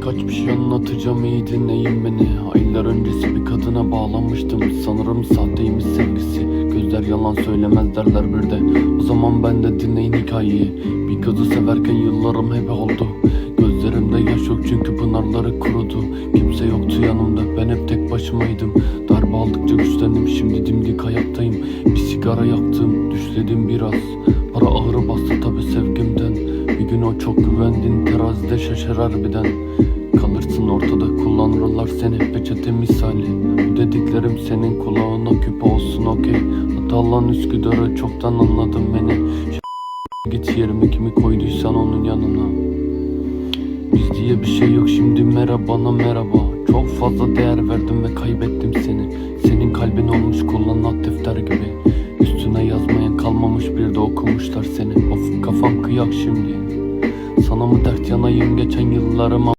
Birkaç bir şey anlatacağım, iyi dinleyin beni. Aylar öncesi bir kadına bağlanmıştım. Sanırım sahteymiş sevgisi. Gözler yalan söylemez derler bir de. O zaman ben de dinleyin hikayeyi. Bir kızı severken yıllarım hep oldu. Gözlerimde yaş yok çünkü pınarları kurudu. Kimse yoktu yanımda, ben hep tek başımaydım. Darbe aldıkça güçlendim, şimdi dimdik hayattayım. Bir sigara yaktım, düşledim biraz. Para ağrı bastı tabi sevgimden. Bir gün o çok güvendin, terazide şaşar harbiden. Kalırsın ortada, kullanırlar seni peçete misali. Bu dediklerim senin kulağına küpe olsun okey. Hatalan Üsküdar'ı çoktan anladım beni. Git yerime kimi koyduysan onun yanına. Biz diye bir şey yok şimdi, merhabana merhaba. Çok fazla değer verdim ve kaybettim seni. Senin kalbin olmuş kullanılan defter gibi. Üstüne yazmayan kalmamış, bir de okumuşlar seni. Of kafam kıyak şimdi. Sana mı dert yanayım geçen yıllarıma.